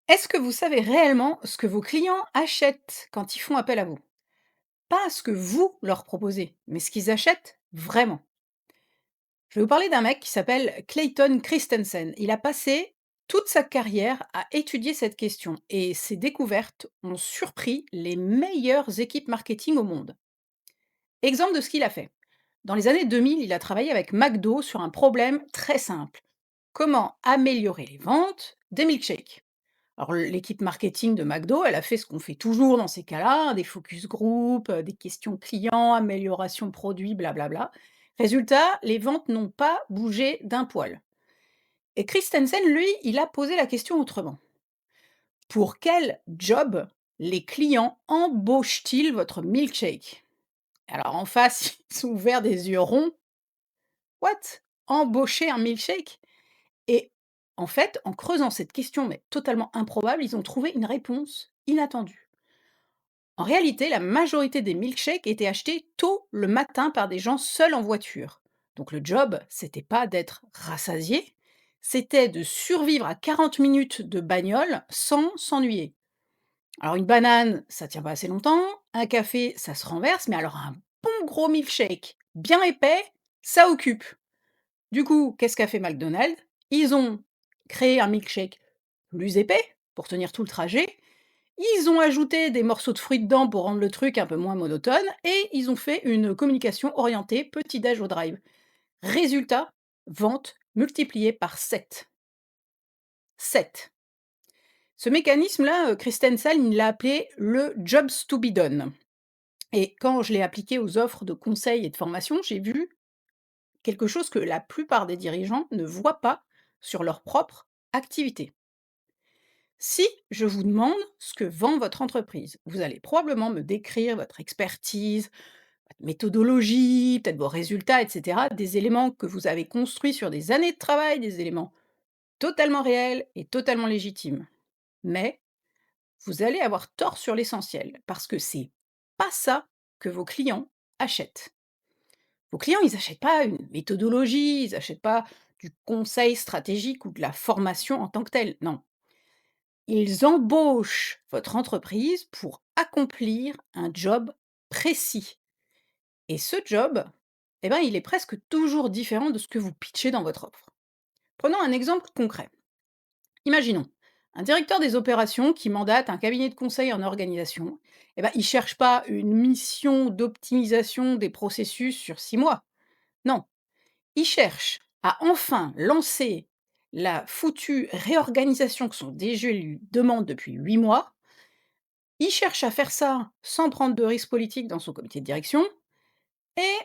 Est-ce que vous savez réellement ce que vos clients achètent quand ils font appel à vous? Pas ce que vous leur proposez, mais ce qu'ils achètent vraiment. Je vais vous parler d'un mec qui s'appelle Clayton Christensen. Il a passé toute sa carrière à étudier cette question et ses découvertes ont surpris les meilleures équipes marketing au monde. Exemple de ce qu'il a fait. Dans les années 2000, il a travaillé avec McDo sur un problème très simple. Comment améliorer les ventes des milkshakes? Alors l'équipe marketing de McDo, elle a fait ce qu'on fait toujours dans ces cas-là, hein, des focus group, des questions clients, amélioration produit, blablabla. Résultat, les ventes n'ont pas bougé d'un poil. Et Christensen, lui, il a posé la question autrement. Pour quel job les clients embauchent-ils votre milkshake? Alors en face, ils sont ouverts des yeux ronds. What? Embaucher un milkshake? Et en fait, en creusant cette question, mais totalement improbable, ils ont trouvé une réponse inattendue. En réalité, la majorité des milkshakes étaient achetés tôt le matin par des gens seuls en voiture. Donc le job, c'était pas d'être rassasié, c'était de survivre à 40 minutes de bagnole sans s'ennuyer. Alors une banane, ça tient pas assez longtemps, un café, ça se renverse, mais alors un bon gros milkshake, bien épais, ça occupe. Du coup, qu'est-ce qu'a fait McDonald's? Ils ont créé un milkshake plus épais pour tenir tout le trajet. Ils ont ajouté des morceaux de fruits dedans pour rendre le truc un peu moins monotone et ils ont fait une communication orientée petit déj au drive. Résultat, vente multipliée par 7. 7. Ce mécanisme-là, Christensen, il l'a appelé le jobs to be done. Et quand je l'ai appliqué aux offres de conseils et de formation, j'ai vu quelque chose que la plupart des dirigeants ne voient pas sur leur propre activité. Si je vous demande ce que vend votre entreprise, vous allez probablement me décrire votre expertise, votre méthodologie, peut-être vos résultats, etc. Des éléments que vous avez construits sur des années de travail, des éléments totalement réels et totalement légitimes. Mais vous allez avoir tort sur l'essentiel, parce que c'est pas ça que vos clients achètent. Vos clients, ils n'achètent pas une méthodologie, ils n'achètent pas du conseil stratégique ou de la formation en tant que telle. Non, ils embauchent votre entreprise pour accomplir un job précis. Et ce job, eh ben, il est presque toujours différent de ce que vous pitchez dans votre offre. Prenons un exemple concret. Imaginons un directeur des opérations qui mandate un cabinet de conseil en organisation. Eh ben, il ne cherche pas une mission d'optimisation des processus sur 6 mois. Non, il cherche à enfin lancer la foutue réorganisation que son DG lui demande depuis 8 mois. Il cherche à faire ça sans prendre de risques politiques dans son comité de direction et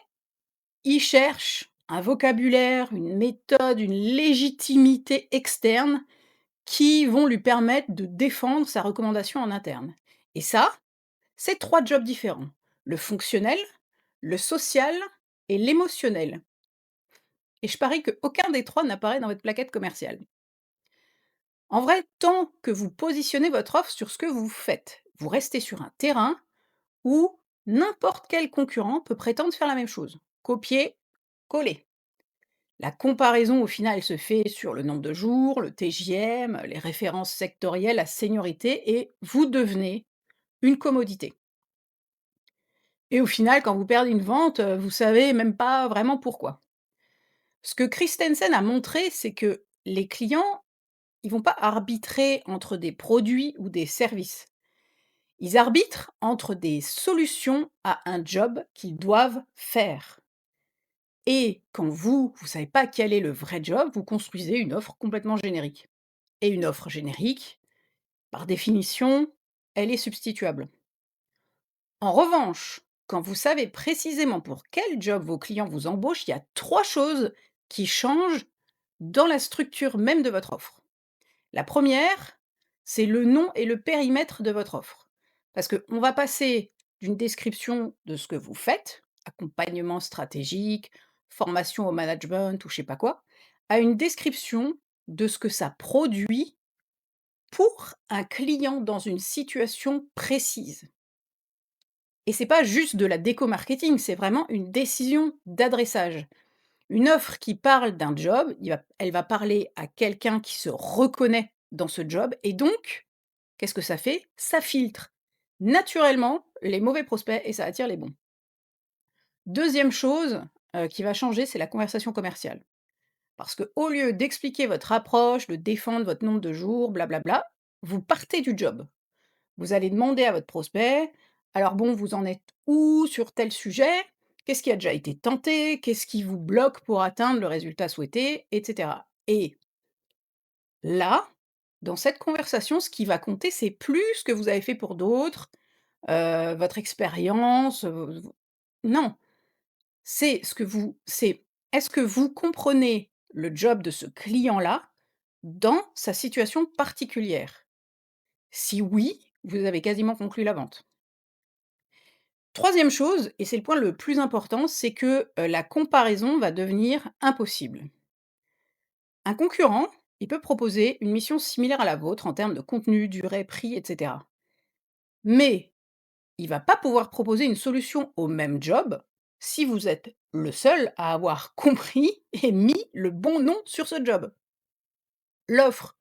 il cherche un vocabulaire, une méthode, une légitimité externe qui vont lui permettre de défendre sa recommandation en interne. Et ça, c'est 3 jobs différents. Le fonctionnel, le social et l'émotionnel. Et je parie qu'aucun des 3 n'apparaît dans votre plaquette commerciale. En vrai, tant que vous positionnez votre offre sur ce que vous faites, vous restez sur un terrain où n'importe quel concurrent peut prétendre faire la même chose. Copier, coller. La comparaison, au final, se fait sur le nombre de jours, le TJM, les références sectorielles, la seniorité, et vous devenez une commodité. Et au final, quand vous perdez une vente, vous savez même pas vraiment pourquoi. Ce que Christensen a montré, c'est que les clients, ils vont pas arbitrer entre des produits ou des services. Ils arbitrent entre des solutions à un job qu'ils doivent faire. Et quand vous savez pas quel est le vrai job, vous construisez une offre complètement générique. Et une offre générique, par définition, elle est substituable. En revanche, quand vous savez précisément pour quel job vos clients vous embauchent, il y a 3 choses qui changent dans la structure même de votre offre. La première, c'est le nom et le périmètre de votre offre. Parce qu'on va passer d'une description de ce que vous faites, accompagnement stratégique, formation au management ou je sais pas quoi, à une description de ce que ça produit pour un client dans une situation précise. Et c'est pas juste de la déco marketing, c'est vraiment une décision d'adressage. Une offre qui parle d'un job, elle va parler à quelqu'un qui se reconnaît dans ce job et donc Qu'est-ce que ça fait? Ça filtre naturellement les mauvais prospects et ça attire les bons. Deuxième chose, qui va changer, c'est la conversation commerciale. Parce que au lieu d'expliquer votre approche, de défendre votre nombre de jours, blablabla, vous partez du job. Vous allez demander à votre prospect: «Alors bon, vous en êtes où sur tel sujet? Qu'est-ce qui a déjà été tenté? Qu'est-ce qui vous bloque pour atteindre le résultat souhaité?» et cetera. Et là, dans cette conversation, ce qui va compter, c'est plus ce que vous avez fait pour d'autres, votre expérience, non, c'est est-ce que vous comprenez le job de ce client-là dans sa situation particulière? Si oui, vous avez quasiment conclu la vente. Troisième chose, et c'est le point le plus important, c'est que, la comparaison va devenir impossible. Un concurrent, il peut proposer une mission similaire à la vôtre en termes de contenu, durée, prix, et cetera. Mais il va pas pouvoir proposer une solution au même job si vous êtes le seul à avoir compris et mis le bon nom sur ce job. L'offre,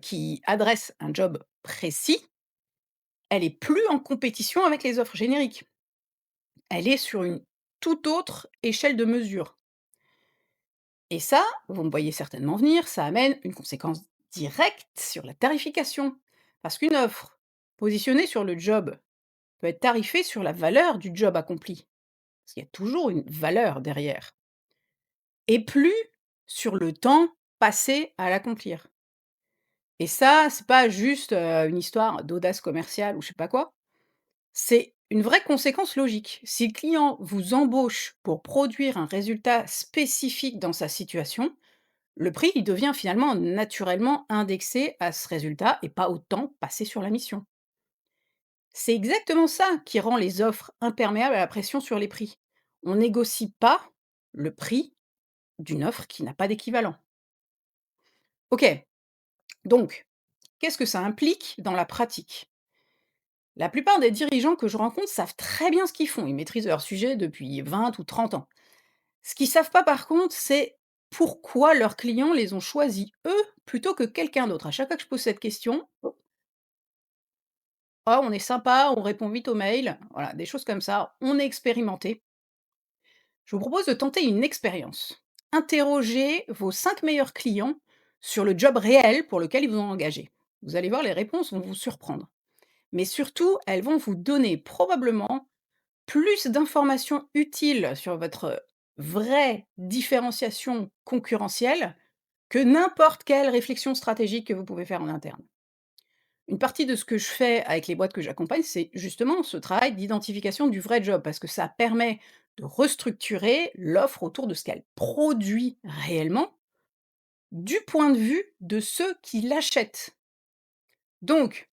qui adresse un job précis, elle est plus en compétition avec les offres génériques. Elle est sur une toute autre échelle de mesure. Et ça, vous me voyez certainement venir, ça amène une conséquence directe sur la tarification. Parce qu'une offre positionnée sur le job peut être tarifée sur la valeur du job accompli. Parce qu'il y a toujours une valeur derrière. Et plus sur le temps passé à l'accomplir. Et ça, c'est pas juste une histoire d'audace commerciale ou je sais pas quoi. C'est une vraie conséquence logique. Si le client vous embauche pour produire un résultat spécifique dans sa situation, le prix, il devient finalement naturellement indexé à ce résultat et pas autant passé sur la mission. C'est exactement ça qui rend les offres imperméables à la pression sur les prix. On négocie pas le prix d'une offre qui n'a pas d'équivalent. Ok, donc, qu'est-ce que ça implique dans la pratique? La plupart des dirigeants que je rencontre savent très bien ce qu'ils font. Ils maîtrisent leur sujet depuis 20 ou 30 ans. Ce qu'ils savent pas par contre, c'est pourquoi leurs clients les ont choisis eux plutôt que quelqu'un d'autre. À chaque fois que je pose cette question: «Ah, on est sympa, on répond vite aux mails», voilà, des choses comme ça. On est expérimenté. Je vous propose de tenter une expérience. Interrogez vos 5 meilleurs clients sur le job réel pour lequel ils vous ont engagé. Vous allez voir, les réponses vont vous surprendre. Mais surtout, elles vont vous donner probablement plus d'informations utiles sur votre vraie différenciation concurrentielle que n'importe quelle réflexion stratégique que vous pouvez faire en interne. Une partie de ce que je fais avec les boîtes que j'accompagne, c'est justement ce travail d'identification du vrai job, parce que ça permet de restructurer l'offre autour de ce qu'elle produit réellement, du point de vue de ceux qui l'achètent. Donc,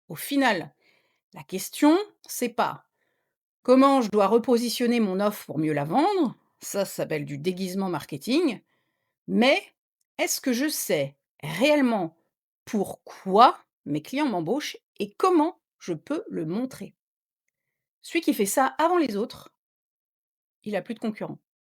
au final, la question, c'est pas comment je dois repositionner mon offre pour mieux la vendre, ça s'appelle du déguisement marketing, mais est-ce que je sais réellement pourquoi mes clients m'embauchent et comment je peux le montrer? Celui qui fait ça avant les autres, il a plus de concurrents.